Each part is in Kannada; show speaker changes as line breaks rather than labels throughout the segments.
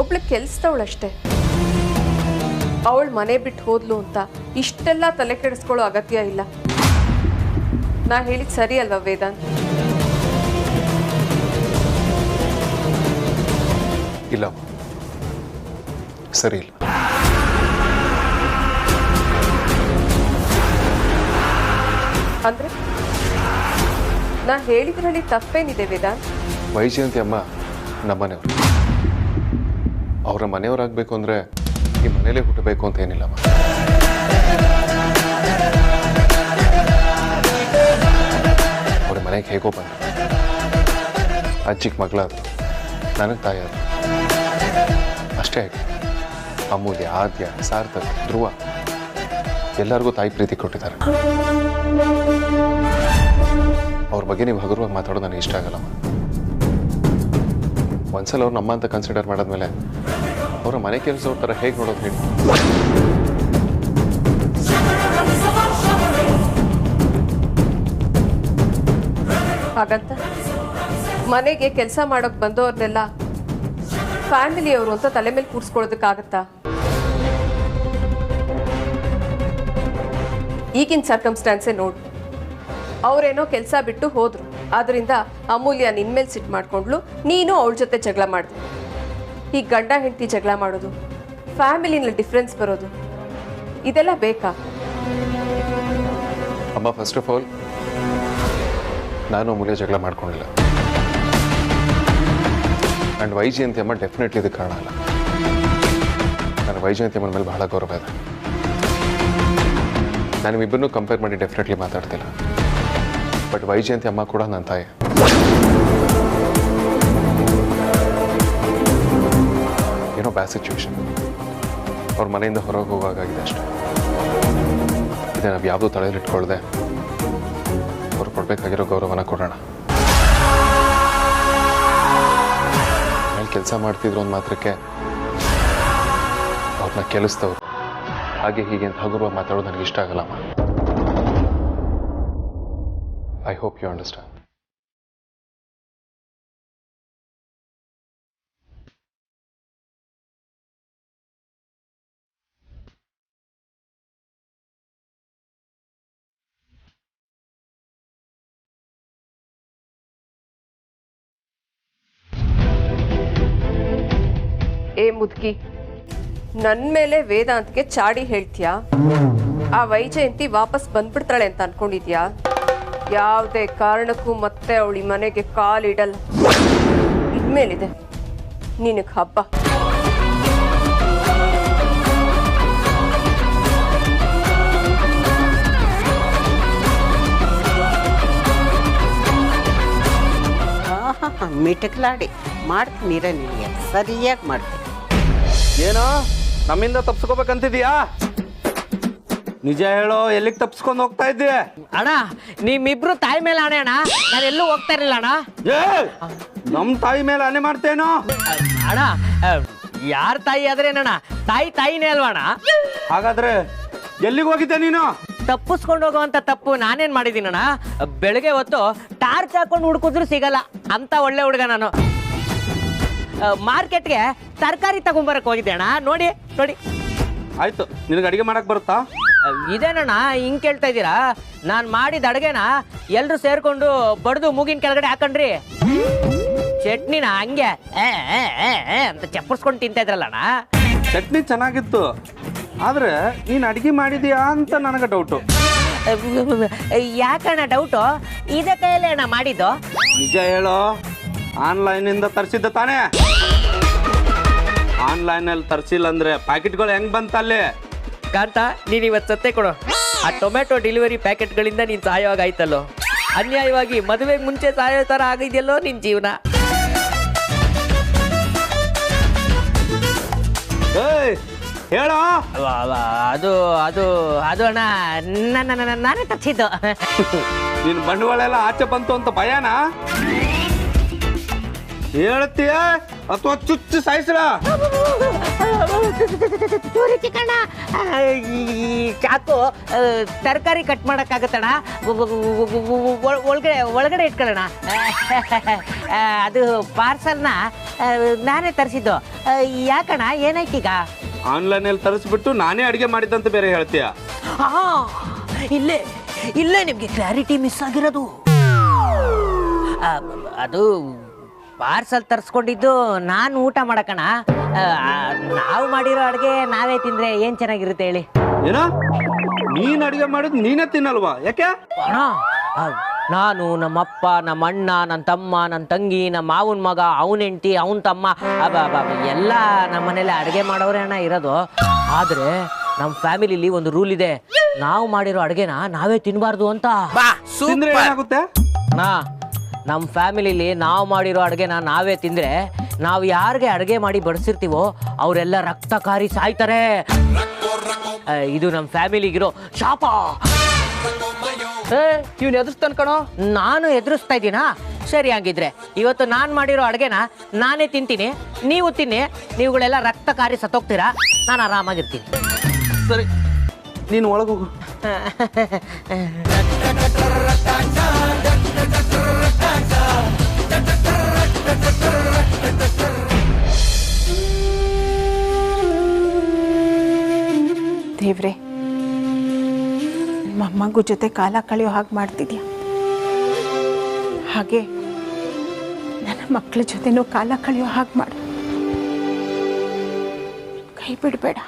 ಒಬ್ಳು ಕೆಲ್ಸದವಳಷ್ಟೇ. ಅವಳು ಮನೆ ಬಿಟ್ಟು ಹೋದ್ಲು ಅಂತ ಇಷ್ಟೆಲ್ಲ ತಲೆ ಕೆಡಿಸ್ಕೊಳ್ಳೋ ಅಗತ್ಯ ಇಲ್ಲ. ನಾ ಹೇಳಿದ್ ಸರಿ ಅಲ್ವಾ ವೇದಾಂತ್?
ಇಲ್ಲ, ಸರಿ ಇಲ್ಲ.
ಅಂದ್ರೆ ನಾ ಹೇಳಿದ್ರಲ್ಲಿ ತಪ್ಪೇನಿದೆ ವೇದಾಂತ್?
ವೈಜಯಂತಿ ಅಮ್ಮ ನಮ್ಮನೆಯವರು. ಅವರ ಮನೆಯವರಾಗಬೇಕು ಅಂದರೆ ಈ ಮನೇಲೇ ಹುಟ್ಟಬೇಕು ಅಂತ ಏನಿಲ್ಲಮ್ಮ. ಅವ್ರ ಮನೆಗೆ ಹೇಗೋ ಬಂದ ಅಜ್ಜಿಗೆ ಮಗಳಾದ್ರು, ನನಗೆ ತಾಯಿ ಆದ್ರು ಅಷ್ಟೇ. ಆಗಿ ಅಮೂಲ್ಯ, ಆದ್ಯ, ಸಾರ್ಥಕ್, ಧ್ರುವ ಎಲ್ಲರಿಗೂ ತಾಯಿ ಪ್ರೀತಿ ಕೊಟ್ಟಿದ್ದಾರೆ. ಅವ್ರ ಬಗ್ಗೆ ನೀವು ಹಗುರವಾಗಿ ಮಾತಾಡೋದು ನನಗೆ ಇಷ್ಟ ಆಗಲ್ಲಮ್ಮ. ಒಂದ್ಸಲ ಅವ್ರು ನಮ್ಮ ಅಂತ ಕನ್ಸಿಡರ್ ಮಾಡಾದ್ಮೇಲೆ ಅವರ ಮನೆ ಕೆಲಸವ್ರ ಥರ ಹೇಗೆ ನೋಡೋದು ಹೇಳಿ?
ಹಾಗಂತ ಮನೆಗೆ ಕೆಲಸ ಮಾಡೋಕೆ ಬಂದವ್ರನ್ನೆಲ್ಲ ಫ್ಯಾಮಿಲಿಯವರು ಅಂತ ತಲೆ ಮೇಲೆ ಕೂರಿಸ್ಕೊಳ್ಳೋದಕ್ಕಾಗತ್ತಾ? ಈಗಿನ ಸರ್ಕಮ್ಸ್ಟಾನ್ಸೇ ನೋಡು. ಅವರೇನೋ ಕೆಲಸ ಬಿಟ್ಟು ಹೋದ್ರು, ಆದ್ರಿಂದ ಅಮೂಲ್ಯ ನಿನ್ಮೇಲೆ ಸಿಟ್ಟು ಮಾಡ್ಕೊಂಡ್ಲು, ನೀನು ಅವಳ ಜೊತೆ ಜಗಳ ಮಾಡಿದೆ. ಈ ಗಂಡ ಹೆಂಡತಿ ಜಗಳ ಮಾಡೋದು, ಫ್ಯಾಮಿಲಿನಲ್ಲಿ ಡಿಫ್ರೆನ್ಸ್ ಬರೋದು, ಇದೆಲ್ಲ ಬೇಕಾ?
ಅಮ್ಮ, ಫಸ್ಟ್ ಆಫ್ ಆಲ್ ನಾನು ಅಮೂಲ್ಯ ಜಗಳ ಮಾಡ್ಕೊಂಡಿಲ್ಲ. ಆ್ಯಂಡ್ ವೈಜಯಂತಿ ಅಮ್ಮ ಡೆಫಿನೆಟ್ಲಿ ಇದಕ್ಕೆ ಕಾರಣ ಅಲ್ಲ. ನಾನು ವೈಜಯಂತಿ ಅಮ್ಮನ ಮೇಲೆ ಬಹಳ ಗೌರವ ಇದೆ. ನಾನು ಇಬ್ಬರನ್ನೂ ಕಂಪೇರ್ ಮಾಡಿ ಡೆಫಿನೆಟ್ಲಿ ಮಾತಾಡ್ತಿಲ್ಲ. ಬಟ್ ವೈಜಯಂತಿ ಅಮ್ಮ ಕೂಡ ನನ್ನ ತಾಯಿ. ಏನೋ ಬ್ಯಾಡ್ ಸಿಚುವೇಶನ್, ಅವ್ರ ಮನೆಯಿಂದ ಹೊರಗೆ ಹೋಗಾಗಿದೆ ಅಷ್ಟೇ. ಇದೇ ನಾವು ಯಾವುದೂ ತಲೆಯಲ್ಲಿಟ್ಕೊಳ್ದೆ ಅವ್ರು ಕೊಡಬೇಕಾಗಿರೋ ಗೌರವನ ಕೊಡೋಣ. ಕೆಲಸ ಮಾಡ್ತಿದ್ರು ಒಂದು ಮಾತ್ರಕ್ಕೆ ಅವ್ರನ್ನ ಕೆಲಸದವ್ರು ಹಾಗೆ ಹೀಗೆ ಅಂತ ಹಗುರವಾಗಿ ಮಾತಾಡೋದು ನನಗೆ ಇಷ್ಟ ಆಗಲ್ಲಮ್ಮ. I hope you understand.
ಏ ಮುದುಕಿ, ನನ್ನ ಮೇಲೆ ವೇದಾಂತ್ಗೆ ಚಾಡಿ ಹೇಳ್ತೀಯಾ? ಆ ವೈಜಯಂತಿ ವಾಪಸ್ ಬಂದ್ಬಿಡ್ತಾಳೆ ಅಂತ ಅನ್ಕೊಂಡಿದ್ಯಾ? ಯಾವುದೇ ಕಾರಣಕ್ಕೂ ಮತ್ತೆ ಅವಳಿ ಮನೆಗೆ ಕಾಲಿಡಲ್ಲ. ಇದ್ಮೇಲಿದೆ ನಿನಗೆ ಹಬ್ಬ.
ಮಿಟಕ್ಲಾಡಿ ಮಾಡ್ತೀನಿ ನಿನಗೆ ಸರಿಯಾಗಿ ಮಾಡ್ತೀನಿ.
ಏನೋ ನಮ್ಮಿಂದ ತಪ್ಸ್ಕೋಬೇಕಂತಿದೀಯಾ? ನಿಜ ಹೇಳೋ, ಎಲ್ಲಿಗೆ ತಪ್ಸ್ಕೊಂಡು ಹೋಗ್ತಾ ಇದ್ದೀಯ?
ಅಣ್ಣ, ನಿಮ್ಮಿಬ್ರು ತಾಯಿ ಮೇಲೆ ಆಣೆ ಅಣ್ಣ. ನಾನು ಎಲ್ಲೂ ಹೋಗ್ತಾ ಇರಲಿಲ್ಲ ಅಣ್ಣ.
ನಮ್ ತಾಯಿ ಮೇಲೆ ಆನೆ ಮಾಡ್ತೇನೋ?
ಅಣ್ಣ, ಯಾರ ತಾಯಿ ಆದ್ರೇನಣ್ಣ? ತಾಯಿನೇ ಅಲ್ವಾ ಅಣ್ಣ?
ಹಾಗಾದ್ರೆ ಎಲ್ಲಿಗೆ ಹೋಗಿದ್ದೆ ನೀನು?
ತಪ್ಪಿಸ್ಕೊಂಡು ಹೋಗುವಂತ ತಪ್ಪು ನಾನೇನ್ ಮಾಡಿದೀನಣ್ಣ? ಬೆಳಗ್ಗೆ ಹೊತ್ತು ಟಾರ್ಚ್ ಹಾಕೊಂಡು ಹುಡುಕಿದ್ರು ಸಿಗಲ್ಲ ಅಂತ ಒಳ್ಳೆ ಹುಡುಗ ನಾನು. ಮಾರ್ಕೆಟ್ಗೆ ತರಕಾರಿ ತಗೊಂಬರಕ್ ಹೋಗಿದ್ದೆ ಅಣ್ಣ. ನೋಡಿ.
ಆಯ್ತು, ನಿನಗೆ ಅಡಿಗೆ ಮಾಡಕ್ ಬರುತ್ತಾ?
ಇದೇನಣ್ಣ ಹಿಂಗ್ ಕೇಳ್ತಾ ಇದ್ದೀರಾ? ನಾನ್ ಮಾಡಿದ ಅಡ್ಗೆನ ಎಲ್ರು ಸೇರ್ಕೊಂಡು ಬಡ್ದು ಮೂಗಿನ ಕೆಳಗಡೆ ಹಾಕೊಂಡ್ರಿ. ಚಟ್ನಿನ ಹಂಗೆ ಅಂತ ಚಪ್ಪರ್ಸ್ಕೊಂಡು ತಿಂತಾ ಇದ್ರಲ್ಲಣ್ಣ.
ಚಟ್ನಿ ಚೆನ್ನಾಗಿತ್ತು, ಆದ್ರೆ ನೀನ್ ಅಡಿಗೆ ಮಾಡಿದ್ಯಾ ಅಂತ ನನಗೆ ಡೌಟು.
ಯಾಕಣ್ಣ ಡೌಟು? ಇದೇ ಕೈಯಲ್ಲೇ ಅಣ್ಣ ಮಾಡಿದ್ದು.
ನಿಜ ಹೇಳೋ, ಆನ್ಲೈನಿಂದ ತರಿಸಿದ್ದ ತಾನೇ? ಆನ್ಲೈನಲ್ಲಿ ತರಿಸಿಲ್ಲ ಅಂದ್ರೆ ಪ್ಯಾಕೆಟ್ಗಳು ಹೆಂಗ್ ಬಂತಲ್ಲಿ?
ಕಾಂತ, ನೀನ್ ಇವತ್ತು ಸತ್ತೆ ಕೊಡು. ಆ ಟೊಮೆಟೊ ಡೆಲಿವರಿ ಪ್ಯಾಕೆಟ್ಗಳಿಂದ ನೀನ್ ಸಾಯೋವಾಗ ಆಯ್ತಲ್ಲೋ. ಅನ್ಯಾಯವಾಗಿ ಮದುವೆಗೆ ಮುಂಚೆ ಸಾಯೋ ತರ ಆಗಿದೆಯಲ್ಲೋ ನಿನ್ ಜೀವನ.
ಹೇಳೋ.
ಅದು ಅದು ಅದು ಅಣ್ಣ, ನಾನೇ ತಪ್ಸಿದ್ದು.
ನಿನ್ ಬಂಡವಾಳ ಎಲ್ಲ ಆಚೆ ಬಂತು ಅಂತ ಭಯನಾ? ಹೇಳ್ತೀಯ ಅಥವಾ ಚುಚ್ಚು ಸಾಯಿಸ್ರ?
ಚೂರಿ ಚಿಕ್ಕಣ್ಣ, ಈ ಚಾಕು ತರಕಾರಿ ಕಟ್ ಮಾಡಕ್ಕಾಗತ್ತಣ್ಣ? ಒಳಗಡೆ ಇಟ್ಕೊಳ್ಳೋಣ. ಅದು ಪಾರ್ಸಲ್ನ ನಾನೇ ತರಿಸಿದ್ದು. ಯಾಕಣ್ಣ, ಏನಾಯ್ತೀಗ?
ಆನ್ಲೈನಲ್ಲಿ ತರಿಸ್ಬಿಟ್ಟು ನಾನೇ ಅಡಿಗೆ ಮಾಡಿದ್ದಂತ ಬೇರೆ ಹೇಳ್ತೀಯ?
ಇಲ್ಲೇ ನಿಮ್ಗೆ ಕ್ಲಾರಿಟಿ ಮಿಸ್ ಆಗಿರೋದು. ಅದು ಪಾರ್ಸಲ್ ತರಿಸ್ಕೊಂಡಿದ್ದು ನಾನು ಊಟ ಮಾಡಕಣ. ನಾವು ಮಾಡಿರೋ ಅಡುಗೆ ನಾವೇ ತಿಂದ್ರೆ ಏನ್ ಚೆನ್ನಾಗಿರುತ್ತೆ ಹೇಳಿ?
ಏನ ನೀನ್ ಅಡಿಗೆ ಮಾಡಿದ್ ನೀನೇ ತಿನ್ನಲ್ವಾ? ಯಾಕೆ?
ಅಣ್ಣ, ನಾನು, ನಮ್ಮಪ್ಪ, ನಮ್ಮ ಅಣ್ಣ, ನನ್ನ ತಮ್ಮ, ನನ್ನ ತಂಗಿ, ನಮ್ಮ ಮಾವನ ಮಗ, ಅವನ ಹೆಂಡತಿ, ಅವನ ತಮ್ಮ, ಎಲ್ಲ ನಮ್ಮ ಮನೇಲಿ ಅಡುಗೆ ಮಾಡೋರೇ ಅಣ್ಣ ಇರೋದು. ಆದ್ರೆ ನಮ್ಮ ಫ್ಯಾಮಿಲಿಲಿ ಒಂದು ರೂಲ್ ಇದೆ, ನಾವು ಮಾಡಿರೋ ಅಡುಗೆನ ನಾವೇ ತಿನ್ಬಾರ್ದು ಅಂತ.
ತಿಂದ್ರೆ ಏನಾಗುತ್ತೆ?
ಅಣ್ಣ, ನಮ್ಮ ಫ್ಯಾಮಿಲಿಲಿ ನಾವು ಮಾಡಿರೋ ಅಡುಗೆನ ನಾವೇ ತಿಂದ್ರೆ ನಾವು ಯಾರಿಗೆ ಅಡುಗೆ ಮಾಡಿ ಬಡಿಸಿರ್ತೀವೋ ಅವರೆಲ್ಲ ರಕ್ತ ಕಾರಿ ಸಾಯ್ತಾರೆ. ಇದು ನಮ್ಮ ಫ್ಯಾಮಿಲಿಗಿರೋ ಶಾಪ.
ಇವ್ನು ಎದುರಿಸ್ತಾನ ಕಣೋ.
ನಾನು ಎದುರಿಸ್ತಾ ಇದ್ದೀನಾ? ಸರಿ, ಹಂಗಿದ್ರೆ ಇವತ್ತು ನಾನು ಮಾಡಿರೋ ಅಡುಗೆನ ನಾನೇ ತಿಂತೀನಿ, ನೀವು ತಿನ್ನಿ. ನೀವುಗಳೆಲ್ಲ ರಕ್ತ ಕಾರಿ ಸತ್ತೋಗ್ತೀರಾ, ನಾನು ಆರಾಮಾಗಿರ್ತೀನಿ.
ಸರಿ, ನೀನು ಒಳಗೋಗು.
ದೇವ್ರೆ, ನಿಮ್ಮ ಮಗು ಜೊತೆ ಕಾಲ ಕಳೆಯೋ ಹಾಗೆ ಮಾಡ್ತಿದ್ಯಾ, ಹಾಗೆ ನನ್ನ ಮಕ್ಕಳ ಜೊತೆನೂ ಕಾಲ ಕಳೆಯೋ ಹಾಗೆ ಮಾಡು. ಕೈ ಬಿಡಬೇಡ.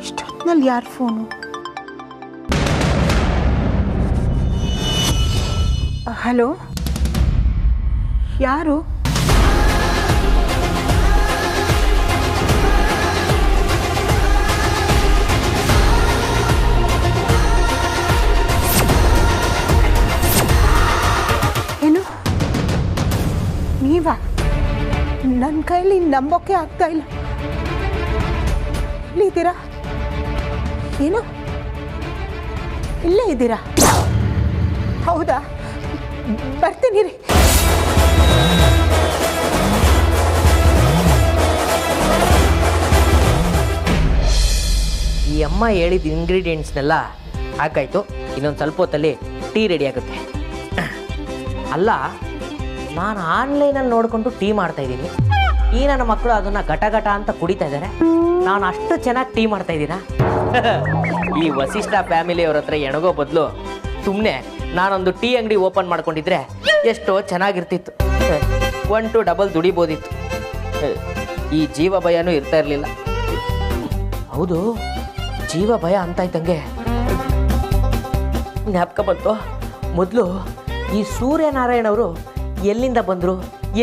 ಇಷ್ಟೊತ್ತಿನಲ್ಲಿ ಯಾರ ಫೋನು? ಹಲೋ, ಯಾರು? ಏನು, ನೀವಾ? ನನ್ನ ಕೈಲಿ ನಂಬೋಕೆ ಆಗ್ತಾ ಇಲ್ಲ. ಎಲ್ಲಿದ್ದೀರಾ? ಏನು, ಇಲ್ಲೇ ಇದ್ದೀರಾ? ಹೌದಾ, ಬರ್ತೀನಿ ರೀ.
ಈ ಅಮ್ಮ ಹೇಳಿದ ಇಂಗ್ರೀಡಿಯೆಂಟ್ಸ್ನೆಲ್ಲ ಹಾಕಾಯ್ತು. ಇನ್ನೊಂದು ಸ್ವಲ್ಪ ಹೊತ್ತಲ್ಲಿ ಟೀ ರೆಡಿ ಆಗುತ್ತೆ. ಅಲ್ಲ, ನಾನು ಆನ್ಲೈನಲ್ಲಿ ನೋಡಿಕೊಂಡು ಟೀ ಮಾಡ್ತಾ ಇದ್ದೀನಿ, ಈ ನನ್ನ ಮಕ್ಕಳು ಅದನ್ನು ಘಟ ಘಟ ಅಂತ ಕುಡಿತಾ ಇದ್ದಾರೆ. ನಾನು ಅಷ್ಟು ಚೆನ್ನಾಗಿ ಟೀ ಮಾಡ್ತಾ ಇದ್ದೀನ? ಈ ವಸಿಷ್ಠ ಫ್ಯಾಮಿಲಿಯವ್ರ ಹತ್ರ ಎಣಗೋ ಬದಲು ಸುಮ್ಮನೆ ನಾನೊಂದು ಟೀ ಅಂಗಡಿ ಓಪನ್ ಮಾಡ್ಕೊಂಡಿದ್ರೆ ಎಷ್ಟೋ ಚೆನ್ನಾಗಿರ್ತಿತ್ತು. 1 to 2 ದುಡಿಬೋದಿತ್ತು. ಈ ಜೀವ ಭಯನೂ ಇರ್ತಾ ಇರಲಿಲ್ಲ. ಹೌದು, ಜೀವ ಭಯ ಅಂತ ಇದ್ದಂಗೆ ಜ್ಞಾಪಕ ಬಂತು. ಮೊದಲು ಈ ಸೂರ್ಯನಾರಾಯಣ ಅವರು ಎಲ್ಲಿಂದ ಬಂದರು,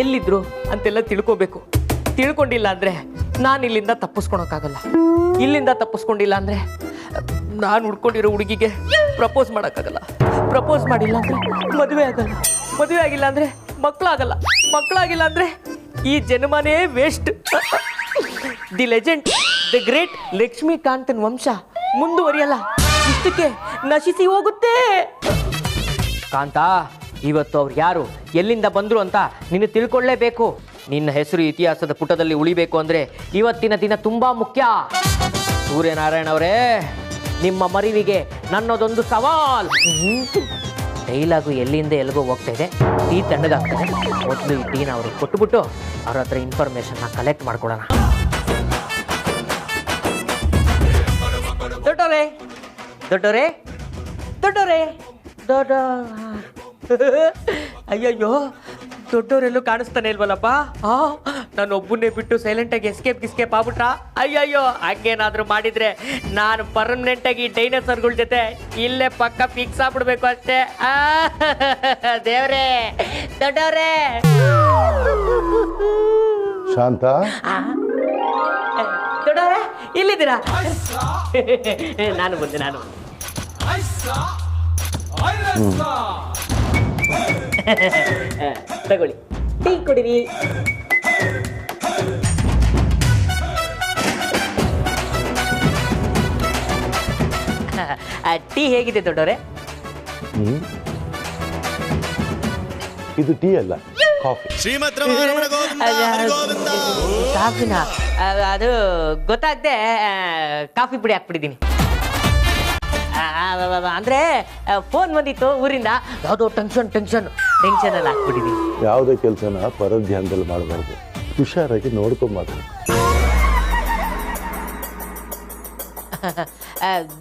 ಎಲ್ಲಿದ್ರು ಅಂತೆಲ್ಲ ತಿಳ್ಕೋಬೇಕು. ತಿಳ್ಕೊಂಡಿಲ್ಲ ಅಂದರೆ ನಾನು ಇಲ್ಲಿಂದ ತಪ್ಪಿಸ್ಕೊಳಕ್ಕಾಗಲ್ಲ. ಇಲ್ಲಿಂದ ತಪ್ಪಿಸ್ಕೊಂಡಿಲ್ಲ ಅಂದರೆ ನಾನು ಹುಡ್ಕೊಂಡಿರೋ ಹುಡುಗಿಗೆ ಪ್ರಪೋಸ್ ಮಾಡೋಕ್ಕಾಗಲ್ಲ. ಪ್ರಪೋಸ್ ಮಾಡಿಲ್ಲ ಅಂದರೆ ಮದುವೆ ಆಗಲ್ಲ. ಮದುವೆ ಆಗಿಲ್ಲ ಅಂದರೆ ಮಕ್ಕಳಾಗಲ್ಲ. ಮಕ್ಕಳಾಗಿಲ್ಲ ಅಂದರೆ ಈ ಜನ್ಮನೇ waste. The legend, the great Lakshmikanthan ವಂಶ ಮುಂದುವರಿಯಲ್ಲ, ಇಷ್ಟಕ್ಕೆ ನಶಿಸಿ ಹೋಗುತ್ತೆ. ಕಾಂತ, ಇವತ್ತು ಅವ್ರು ಯಾರು, ಎಲ್ಲಿಂದ ಬಂದರು ಅಂತ ನೀನು ತಿಳ್ಕೊಳ್ಳೇಬೇಕು. ನಿನ್ನ ಹೆಸರು ಇತಿಹಾಸದ ಪುಟದಲ್ಲಿ ಉಳಿಬೇಕು ಅಂದರೆ ಇವತ್ತಿನ ದಿನ ತುಂಬ ಮುಖ್ಯ. ಸೂರ್ಯನಾರಾಯಣ ಅವರೇ, ನಿಮ್ಮ ಮರಿವಿಗೆ ನನ್ನದೊಂದು ಸವಾಲ್. ಡೈಲಾಗು ಎಲ್ಲಿಂದ ಎಲ್ಲಿಗೋ ಹೋಗ್ತಾ ಇದೆ. ಟೀ ತಣ್ಣಗಾಗ್ತದೆ. ಮೊದಲು ಈ ಟೀನ ಅವ್ರಿಗೆ ಕೊಟ್ಟುಬಿಟ್ಟು ಅವ್ರ ಹತ್ರ ಇನ್ಫಾರ್ಮೇಶನ್ನ ಕಲೆಕ್ಟ್ ಮಾಡ್ಕೊಳ್ಳೋಣ. ದೊಡ್ಡೋರೇ, ದೊಡ್ಡೋರೇ, ದೊಡ್ಡೋರೇ, ದೊಡ್ಡ ಅಯ್ಯಯ್ಯೋ, ದೊಡ್ಡವರೆಲ್ಲೂ ಕಾಣಿಸ್ತಾನೆ ಇಲ್ವಲ್ಲಪ್ಪ. ನಾನು ಒಬ್ಬನೇ ಬಿಟ್ಟು ಸೈಲೆಂಟಾಗಿ ಎಸ್ಕೇಪ್ ಆಗ್ಬಿಟ್ರ. ಅಯ್ಯಯ್ಯೋ, ಹಂಗೇನಾದರೂ ಮಾಡಿದರೆ ನಾನು ಪರ್ಮನೆಂಟಾಗಿ ಡೈನೋಸರ್ಗಳ ಜೊತೆ ಇಲ್ಲೇ ಪಕ್ಕ ಫಿಕ್ಸ್ ಆಗ್ಬಿಡ್ಬೇಕು ಅಷ್ಟೇ. ದೇವ್ರೇ, ದೊಡ್ಡವ್ರೇ.
ಶಾಂತ,
ದೊಡ್ಡವ್ರೆ, ಇಲ್ಲಿದ್ದೀರಾ? ನಾನು ಬಂದೆ. ತಗೊಳ್ಳಿ, ಟೀ ಕುಡಿರಿ. ಟೀ ಹೇಗಿದೆ ದೊಡ್ಡವ್ರೆ?
ಇದು ಟೀ ಅಲ್ಲ, ಕಾಫಿ.
ಕಾಫಿನ ಅದು ಗೊತ್ತಾಗದೆ ಕಾಫಿ ಪುಡಿ ಹಾಕ್ಬಿಟ್ಟಿದ್ದೀನಿ. ಅಂದ್ರೆ ಫೋನ್ ಬಂದಿತ್ತು ಊರಿಂದ, ಯಾವುದೋ ಟೆನ್ಷನ್ ಎಲ್ಲ ಹಾಕ್ಬಿಟ್ಟಿದ್ದೀನಿ.
ಯಾವುದೇ ಕೆಲಸನ ಪರಧ್ಯಾನದಲ್ಲಿ ಮಾಡಬಾರ್ದು, ಹುಷಾರಾಗಿ ನೋಡ್ಕೊಂಬಾರ್ದು.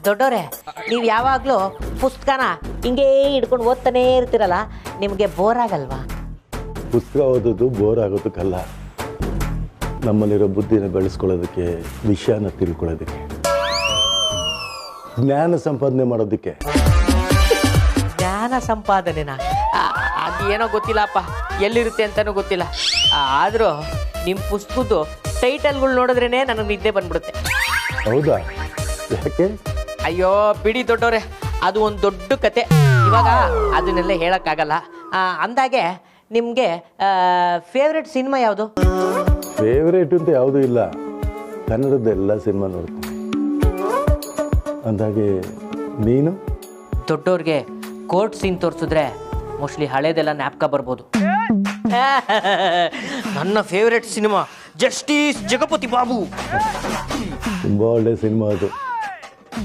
ದೊಡ್ಡವ್ರೆ, ನೀವು ಯಾವಾಗಲೂ ಪುಸ್ತಕನ ಹಿಂಗೇ ಹಿಡ್ಕೊಂಡು ಓದ್ತಾನೇ ಇರ್ತೀರಲ್ಲ, ನಿಮಗೆ ಬೋರ್ ಆಗಲ್ವಾ?
ಪುಸ್ತಕ ಓದೋದು ಬೋರ್ ಆಗೋದಕ್ಕಲ್ಲ, ನಮ್ಮಲ್ಲಿರೋ ಬುದ್ಧಿನ ಬೆಳೆಸ್ಕೊಳ್ಳೋದಕ್ಕೆ, ವಿಷಯನ ತಿಳ್ಕೊಳ್ಳೋದಕ್ಕೆ, ಜ್ಞಾನ ಸಂಪಾದನೆ ಮಾಡೋದಕ್ಕೆ.
ಜ್ಞಾನ ಸಂಪಾದನೆನ ಅದು ಏನೋ ಗೊತ್ತಿಲ್ಲಪ್ಪ, ಎಲ್ಲಿರುತ್ತೆ ಅಂತಲೂ ಗೊತ್ತಿಲ್ಲ. ಆದರೂ ನಿಮ್ಮ ಪುಸ್ತಕದ್ದು ಟೈಟಲ್ಗಳು ನೋಡಿದ್ರೇ ನನಗೆ ನಿದ್ದೆ ಬಂದ್ಬಿಡುತ್ತೆ.
ಹೌದಾ? ಯಾಕೆ?
ಅಯ್ಯೋ ಬಿಡಿ ದೊಡ್ಡವ್ರೆ, ಅದು ಒಂದು ದೊಡ್ಡ ಕತೆ. ಇವಾಗ ಅದನ್ನೆಲ್ಲ ಹೇಳೋಕ್ಕಾಗಲ್ಲ. ಅಂದಾಗೆ ನಿಮಗೆ ಫೇವ್ರೆಟ್ ಸಿನಿಮಾ ಯಾವುದು?
ಫೇವ್ರೇಟ್ ಅಂತ ಯಾವುದೂ ಇಲ್ಲ, ಕನ್ನಡದ ಎಲ್ಲ ಸಿನಿಮಾ ನೋಡ್ತೀನಿ. ಅಂದಾಗೆ ನೀನು?
ದೊಡ್ಡವ್ರಿಗೆ ಕೋರ್ಟ್ ಸೀನ್ ತೋರಿಸಿದ್ರೆ ಮೋಸ್ಟ್ಲಿ ಹಳೇದೆಲ್ಲ ಜ್ಞಾಪಕ ಬರ್ಬೋದು. ನನ್ನ favourite cinema justice Jagapathi Babu.
ತುಂಬ ಒಳ್ಳೆ ಸಿನಿಮಾ ಅದು.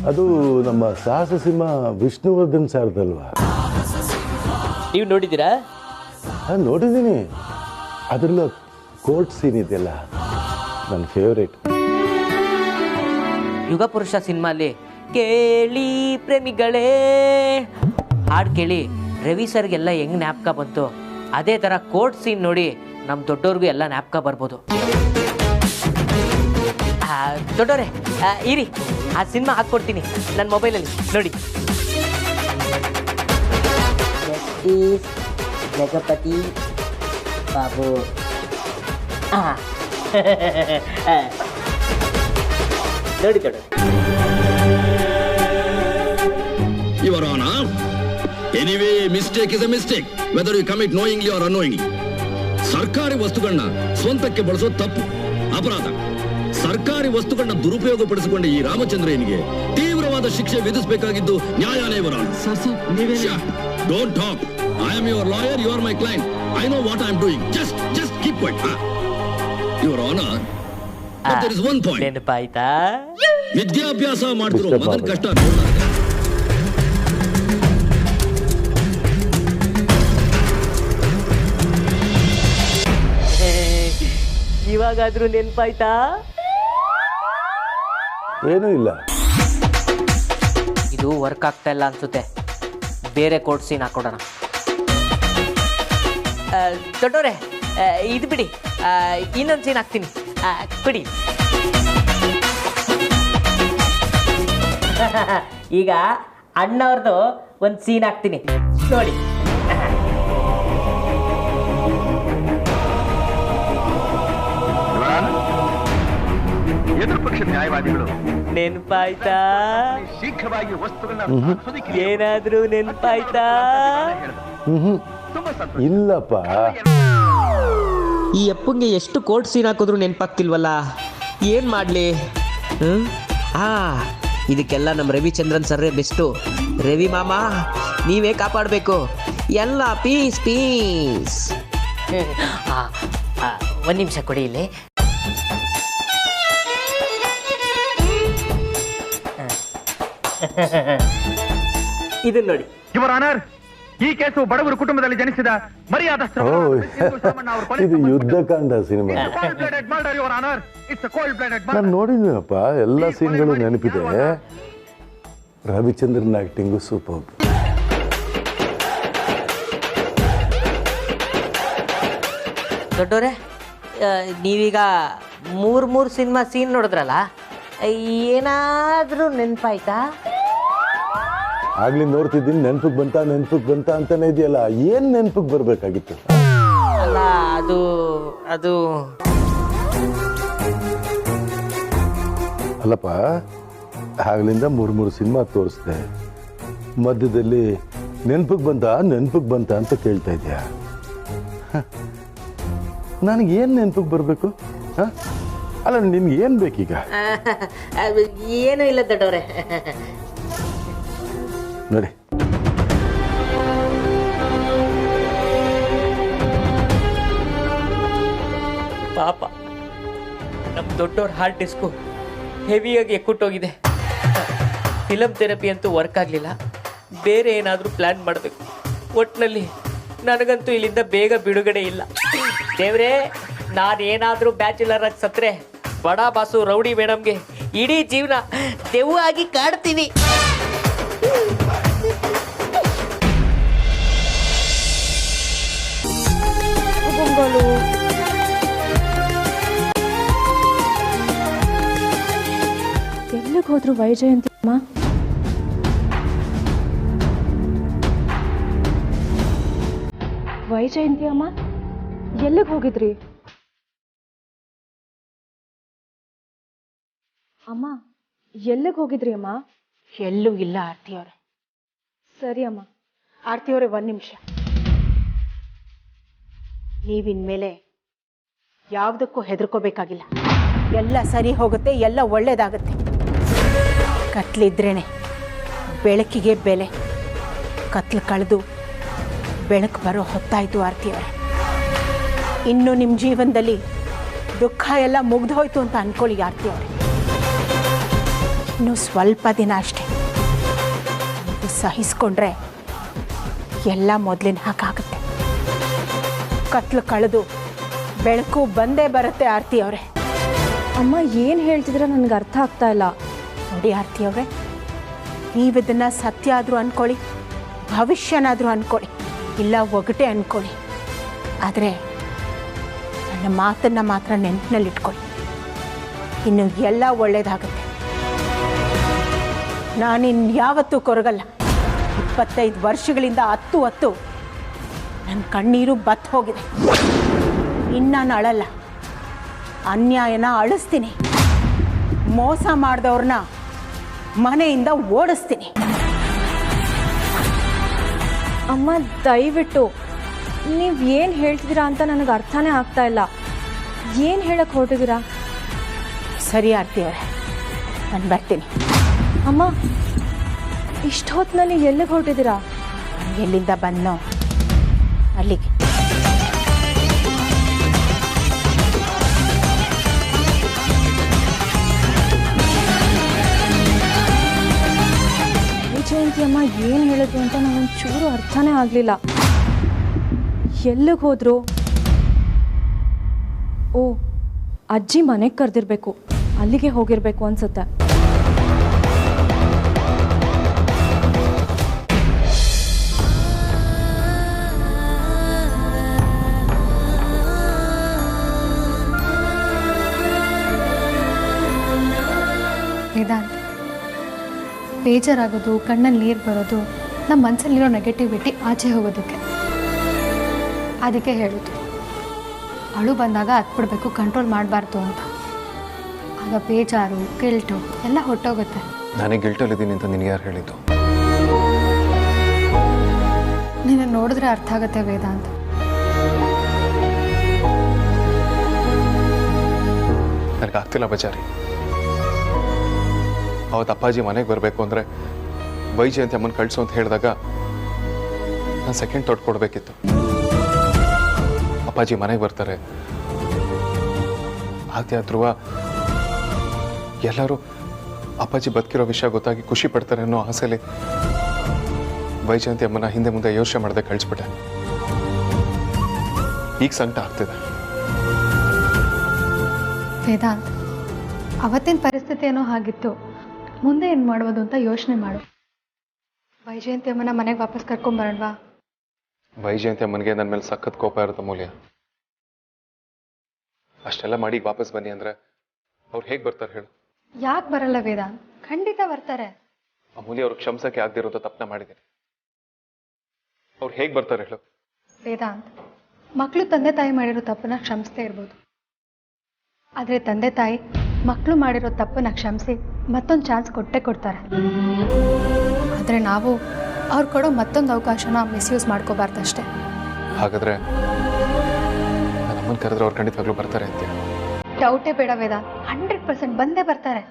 ಅದು ನಮ್ಮ ಸಾಹಸ ಸಿನಿಮಾ ವಿಷ್ಣುವರ್ಧನ್ ಸಾರ್ದಲ್ವಾ?
ನೀವು ನೋಡಿದ್ದೀರಾ?
ನೋಡಿದ್ದೀನಿ. ಅದರಲ್ಲೂ ಕೋರ್ಟ್ ಸೀನ್ ಇದೆಯಲ್ಲ, ನನ್ನ ಫೇವ್ರೇಟ್.
ಯುಗ ಪುರುಷ ಸಿನಿಮಾಲಿ ಕೇಳಿ ಪ್ರೇಮಿಗಳೇ ಹಾಡು ಕೇಳಿ ರವಿ ಸರ್ಗೆಲ್ಲ ಹೆಂಗ್ ಜ್ಞಾಪಕ ಬಂತು, ಅದೇ ಥರ ಕೋರ್ಟ್ ಸೀನ್ ನೋಡಿ ನಮ್ಮ ದೊಡ್ಡವ್ರಿಗೂ ಎಲ್ಲ ಜ್ಞಾಪಕ ಬರ್ಬೋದು. ದೊಡ್ಡವ್ರೆ ಇರಿ, ಆ ಸಿನಿಮಾ ಹಾಕ್ಕೊಡ್ತೀನಿ ನನ್ನ ಮೊಬೈಲಲ್ಲಿ ನೋಡಿ. ಜಸ್ಟಿಸ್ ಜಗಪತಿ ಬಾಬು. ನೋಡಿ ದೊಡ್ಡವ್ರೆ.
Your Honor, anyway, mistake is a mistake, whether you commit knowingly or unknowingly. ಸರ್ಕಾರಿ ವಸ್ತುಗಳನ್ನ ಸ್ವಂತಕ್ಕೆ ಬಳಸೋದು ತಪ್ಪು, ಅಪರಾಧ. ಸರ್ಕಾರಿ ವಸ್ತುಗಳನ್ನ ದುರುಪಯೋಗ ಪಡಿಸಿಕೊಂಡ ಈ ರಾಮಚಂದ್ರನಿಗೆ ತೀವ್ರವಾದ ಶಿಕ್ಷೆ ವಿಧಿಸಬೇಕಾಗಿದ್ದು ನ್ಯಾಯಾಲಯ. Don't talk. I am your lawyer, you are my client. I know what I am doing. Just keep quiet. Your honour, there is one point.
ನೆನಪಾಯ್ತಾ?
ವಿದ್ಯಾಭ್ಯಾಸ ಮಾಡ್ತಿರೋ ಮಗನ ಕಷ್ಟ
ಇವಾಗಾದ್ರೂ ನೆನಪಾಯ್ತಾ?
ಏನೂ ಇಲ್ಲ.
ಇದು ವರ್ಕ್ ಆಗ್ತಾ ಇಲ್ಲ ಅನ್ಸುತ್ತೆ, ಬೇರೆ ಕೋರ್ಟ್ ಸೀನ್ ಹಾಕೊಡೋಣ. ದೊಡ್ಡವ್ರೆ ಇದು ಬಿಡಿ, ಇನ್ನೊಂದು ಸೀನ್ ಹಾಕ್ತೀನಿ ಬಿಡಿ. ಈಗ ಅಣ್ಣವ್ರದ್ದು ಒಂದು ಸೀನ್ ಹಾಕ್ತೀನಿ ನೋಡಿ.
ಎದುರು ಪಕ್ಷದ ನ್ಯಾಯವಾದಿಗಳು
ನೆನಪಾಯ್ತಾ?
ಶೀಘ್ರವಾಗಿ ವಸ್ತುಗಳನ್ನ
ಏನಾದ್ರೂ ನೆನಪಾಯ್ತಾ?
ಇಲ್ಲಪ್ಪ.
ಈ ಅಪ್ಪಂಗೆ ಎಷ್ಟು ಕೋರ್ಟ್ ಸೀನ್ ಹಾಕಿದ್ರು ನೆನಪಾಗ್ತಿಲ್ವಲ್ಲ, ಏನು ಮಾಡಲಿ? ಇದಕ್ಕೆಲ್ಲ ನಮ್ಮ ರವಿಚಂದ್ರನ್ ಸರ್ರೇ ಬೆಸ್ಟು. ರವಿ ಮಾಮ ನೀವೇ ಕಾಪಾಡಬೇಕು ಎಲ್ಲ. Peace peace. ಒಂದು ನಿಮಿಷ ಕೊಡಿ ಇಲ್ಲಿ. ಇದನ್ನ ನೋಡಿ.
ಯುವರ್ ಆನರ್, ಈ ಕೇಸು ಬಡವರು ಕುಟುಂಬದಲ್ಲಿ ಜನಿಸಿದ ಮರ್ಯಾದಸ್ಥ
ಇದು ಯುದ್ಧಕಾಂಡ ಸಿನಿಮಾ. ನಾನು ನೋಡಿದ್ದೀನಪ್ಪ, ಎಲ್ಲ ಸೀನ್ಗಳು ನೆನಪಿದೆ. Ravichandran acting super.
ದೊಡ್ಡವ್ರೆ, ನೀವೀಗ ಮೂರು ಸಿನಿಮಾ ಸೀನ್ ನೋಡಿದ್ರಲ್ಲ, ಏನಾದರೂ ನೆನಪಾಯ್ತಾ?
ಆಗ್ಲಿ ನೋಡ್ತಿದ್ದೀನಿ, ನೆನ್ಪಿಗೆ ಬಂತ ಅಂತಾನೆ ಇದೆಯಲ್ಲ, ಏನ್ ನೆನ್ಪಿಗೆ ಬರ್ಬೇಕಾಗಿತ್ತು?
ಅಲ್ಲ ಅದು
ಅಲ್ಲಪ್ಪ, ಆಗ್ಲಿಂದ ಮೂರು ಸಿನಿಮಾ ತೋರಿಸ್ದೆ, ಮಧ್ಯದಲ್ಲಿ ನೆನ್ಪಿಗೆ ಬಂತ ಅಂತ ಕೇಳ್ತಾ ಇದೆಯಾ? ನನಗೇನು ನೆನ್ಪಿಗೆ ಬರಬೇಕು? ಅಲ್ಲ, ನಿಮ್ಗೆ ಏನು ಬೇಕೀಗ?
ಏನೂ ಇಲ್ಲ ದೊಡ್ಡವ್ರೆ.
ನೋಡಿ.
ಪಾಪ ನಮ್ಮ ದೊಡ್ಡವ್ರ ಹಾರ್ಟ್ ಡಿಸ್ಕು ಹೆವಿಯಾಗಿ ಎಕ್ಕುಟ್ಟೋಗಿದೆ. ಫಿಲಮ್ ಥೆರಪಿ ಅಂತೂ ವರ್ಕ್ ಆಗಲಿಲ್ಲ. ಬೇರೆ ಏನಾದರೂ ಪ್ಲ್ಯಾನ್ ಮಾಡಬೇಕು. ಒಟ್ಟಿನಲ್ಲಿ ನನಗಂತೂ ಇಲ್ಲಿಂದ ಬೇಗ ಬಿಡುಗಡೆ ಇಲ್ಲ. ದೇವ್ರೇ, ನಾನೇನಾದರೂ ಬ್ಯಾಚುಲರ್ ಆಗಿ ಸತ್ರೆ ಬಡ ಬಾಸು ರೌಡಿ ಮೇಡಮ್ಗೆ ಇಡೀ ಜೀವನ ದೆವ್ವ ಆಗಿ ಕಾಡ್ತೀನಿ.
ಎಲ್ಲಿಗೆ ಹೋದ್ರು ವೈಜಯಂತಿ ಅಮ್ಮ? ವೈಜಯಂತಿ ಅಮ್ಮ ಎಲ್ಲಿಗೆ ಹೋಗಿದ್ರಿ ಅಮ್ಮ? ಎಲ್ಲಿಗೆ ಹೋಗಿದ್ರಿ ಅಮ್ಮ?
ಎಲ್ಲೂ ಇಲ್ಲ ಆರ್ತಿಯವರೇ.
ಸರಿ ಅಮ್ಮ.
ಆರ್ತಿಯವರೇ, 1 ನಿಮಿಷ. ನೀವಿನ್ಮೇಲೆ ಯಾವುದಕ್ಕೂ ಹೆದರ್ಕೋಬೇಕಾಗಿಲ್ಲ. ಎಲ್ಲ ಸರಿ ಹೋಗುತ್ತೆ, ಎಲ್ಲ ಒಳ್ಳೇದಾಗುತ್ತೆ. ಕತ್ಲಿದ್ರೇನೆ ಬೆಳಕಿಗೆ ಬೆಲೆ. ಕತ್ಲು ಕಳೆದು ಬೆಳಕು ಬರೋ ಹೊತ್ತಾಯಿತು ಆರ್ತಿಯವರೇ. ಇನ್ನು ನಿಮ್ಮ ಜೀವನದಲ್ಲಿ ದುಃಖ ಎಲ್ಲ ಮುಗ್ದು ಹೋಯ್ತು ಅಂತ ಅಂದ್ಕೊಳ್ಳಿ ಆರ್ತಿಯವರೇ. ಇನ್ನು ಸ್ವಲ್ಪ ದಿನ ಅಷ್ಟೇ. ನೀವು ಸಹಿಸ್ಕೊಂಡ್ರೆ ಎಲ್ಲ ಮೊದಲಿನ ಹಾಗಾಗುತ್ತೆ. ಕತ್ಲು ಕಳೆದು ಬೆಳಕು ಬಂದೇ ಬರುತ್ತೆ ಆರ್ತಿಯವರೇ.
ಅಮ್ಮ ಏನು ಹೇಳ್ತಿದ್ರೆ ನನಗೆ ಅರ್ಥ ಆಗ್ತಾ ಇಲ್ಲ.
ನೋಡಿ ಆರ್ತಿಯವರೇ, ನೀವಿದನ್ನು ಸತ್ಯ ಆದರೂ ಅಂದ್ಕೊಳ್ಳಿ, ಭವಿಷ್ಯನಾದರೂ ಅಂದ್ಕೊಳ್ಳಿ, ಇಲ್ಲ ಒಗಟೆ ಅಂದ್ಕೊಳ್ಳಿ. ಆದರೆ ನನ್ನ ಮಾತನ್ನು ಮಾತ್ರ ನೆನಪಿನಲ್ಲಿಟ್ಕೊಳ್ಳಿ. ಇನ್ನು ಎಲ್ಲ ಒಳ್ಳೆಯದಾಗುತ್ತೆ. ನಾನಿನ್ಯಾವತ್ತೂ ಕೊರಗಲ್ಲ. 25 ವರ್ಷಗಳಿಂದ ಹತ್ತು ನನ್ನ ಕಣ್ಣೀರು ಬತ್ತು ಹೋಗಿದೆ. ಇನ್ನು ನಾನು ಅಳಲ್ಲ. ಅನ್ಯಾಯನ ಅಳಿಸ್ತೀನಿ. ಮೋಸ ಮಾಡಿದವ್ರನ್ನ ಮನೆಯಿಂದ ಓಡಿಸ್ತೀನಿ.
ಅಮ್ಮ ದಯವಿಟ್ಟು ನೀವು ಏನು ಹೇಳ್ತಿದ್ದೀರಾ ಅಂತ ನನಗೆ ಅರ್ಥನೇ ಆಗ್ತಾ ಇಲ್ಲ. ಏನು ಹೇಳಕ್ಕೆ ಹೊರಟಿದ್ದೀರಾ?
ಸರಿ ಆರ್ತಿಯವರೇ, ನಾನು ಬರ್ತೀನಿ.
ಅಮ್ಮ ಇಷ್ಟು ಹೊತ್ತಿನಲ್ಲಿ ಎಲ್ಲಿಗೆ ಹೊರಟಿದ್ದೀರಾ?
ಎಲ್ಲಿಂದ ಬಂದನೋ ಅಲ್ಲಿಗೆ.
ವೈಜಯಂತಿ ಅಮ್ಮ ಏನು ಹೇಳಿದ್ರು ಅಂತ ನನಗೊಂಚೂರು ಅರ್ಥನೇ ಆಗಲಿಲ್ಲ. ಎಲ್ಲಿಗೆ ಹೋದ್ರು? ಓ, ಅಜ್ಜಿ ಮನೆಗೆ ಕರೆದಿರ್ಬೇಕು, ಅಲ್ಲಿಗೆ ಹೋಗಿರ್ಬೇಕು ಅನ್ಸುತ್ತೆ.
ವೇದಾಂತ್, ಬೇಜಾರಾಗೋದು, ಕಣ್ಣಲ್ಲಿ ನೀರು ಬರೋದು ನಮ್ಮ ಮನಸ್ಸಲ್ಲಿರೋ ನೆಗೆಟಿವಿಟಿ ಆಚೆ ಹೋಗೋದಕ್ಕೆ. ಅದಕ್ಕೆ ಹೇಳೋದು, ಅಳು ಬಂದಾಗ ಹತ್ಬಿಡ್ಬೇಕು, ಕಂಟ್ರೋಲ್ ಮಾಡಬಾರ್ದು ಅಂತ. ಆಗ ಬೇಜಾರು, ಗಿಲ್ಟು ಎಲ್ಲ ಹೊಟ್ಟೋಗುತ್ತೆ.
ನಾನೇ ಗಿಲ್ಟಲ್ಲಿದ್ದೀನಿ ಅಂತ ನಿನಗೆ ಯಾರು ಹೇಳಿದ್ದು?
ನಿನ್ನ ನೋಡಿದ್ರೆ ಅರ್ಥ ಆಗುತ್ತೆ ವೇದಾಂತ್.
ನನಗಾಗ್ತಿಲ್ಲ ಬಜಾರಿ. ಅವತ್ತು ಅಪ್ಪಾಜಿ ಮನೆಗೆ ಬರಬೇಕು ಅಂದರೆ ವೈಜಯಂತಿ ಅಮ್ಮನ ಕಳಿಸು ಅಂತ ಹೇಳಿದಾಗ ನಾನು ಸೆಕೆಂಡ್ ಥಾಟ್ ಕೊಡಬೇಕಿತ್ತು. ಅಪ್ಪಾಜಿ ಮನೆಗೆ ಬರ್ತಾರೆ, ಆದ್ಯ ಧ್ರುವ ಎಲ್ಲರೂ ಅಪ್ಪಾಜಿ ಬದುಕಿರೋ ವಿಷಯ ಗೊತ್ತಾಗಿ ಖುಷಿ ಪಡ್ತಾರೆ ಅನ್ನೋ ಆಸೆಲಿ ವೈಜಯಂತಿ ಅಮ್ಮನ ಹಿಂದೆ ಮುಂದೆ ಯೋಚನೆ ಮಾಡದೆ ಕಳಿಸ್ಬಿಟ್ಟೆ. ಈಗ ಸಂಕಟ ಆಗ್ತಿದೆ.
ವೇದಾಂತ್, ಅವತ್ತಿನ ಪರಿಸ್ಥಿತಿ ಏನೋ ಹಾಗಿತ್ತು, ಮುಂದೆ ಏನು ಮಾಡ್ಬೋದು ಅಂತ ಯೋಚನೆ ಮಾಡು. ವೈಜಯಂತಿ ಅಮ್ಮನ ಮನೆಗೆ ವಾಪಸ್ ಕರ್ಕೊಂಬರೋಣವಾ?
ವೈಜಯಂತಿ ಅಮ್ಮನಿಗೆ ನನ್ನ ಮೇಲೆ ಸಖತ್ ಕೋಪ ಇರುತ್ತೆ ಮೂಲ್ಯ. ಅಷ್ಟೆಲ್ಲ ಮಾಡಿ ವಾಪಸ್ ಬನ್ನಿ ಅಂದ್ರೆ ಅವ್ರು ಹೇಗೆ ಬರ್ತಾರೆ ಹೇಳು?
ಯಾಕೆ ಬರಲ್ಲ ವೇದಾಂತ್? ಖಂಡಿತ ಬರ್ತಾರೆ.
ಅಮೂಲ್ಯ ಅವ್ರು ಕ್ಷಮಿಸಕ್ಕೆ ಆಗದಿರೋಂಥ ತಪ್ಪನ್ನ ಮಾಡಿದ್ದೀನಿ. ಅವ್ರು ಹೇಗೆ ಬರ್ತಾರೆ ಹೇಳು?
ವೇದಾಂತ್, ಮಕ್ಕಳು ತಂದೆ ತಾಯಿ ಮಾಡಿರೋ ತಪ್ಪನ್ನ ಕ್ಷಮಿಸ್ತೇ ಇರ್ಬೋದು, ಆದರೆ ತಂದೆ ತಾಯಿ ಮಕ್ಕಳು ಮಾಡಿರೋ ತಪ್ಪನ್ನ ಕ್ಷಮಿಸಿ ಮತ್ತೊಂದು ಚಾನ್ಸ್ ಕೊಟ್ಟೇ ಕೊಡ್ತಾರೆ. ಆದರೆ ನಾವು ಅವ್ರು ಕೊಡೋ ಮತ್ತೊಂದು ಅವಕಾಶನ ಮಿಸ್ಯೂಸ್ ಮಾಡ್ಕೋಬಾರ್ದಷ್ಟೇ.
ಹಾಗಾದ್ರೆ ನನ್ನ ಅಮ್ಮನ ಕರೆದ್ರೆ ಅವ್ರು ಖಂಡಿತವಾಗ್ಲೂ ಬರ್ತಾರೆ ಅಂತ?
ಡೌಟೇ ಬೇಡ ವೇದಾಂತ್, 100% ಬಂದೇ ಬರ್ತಾರೆ.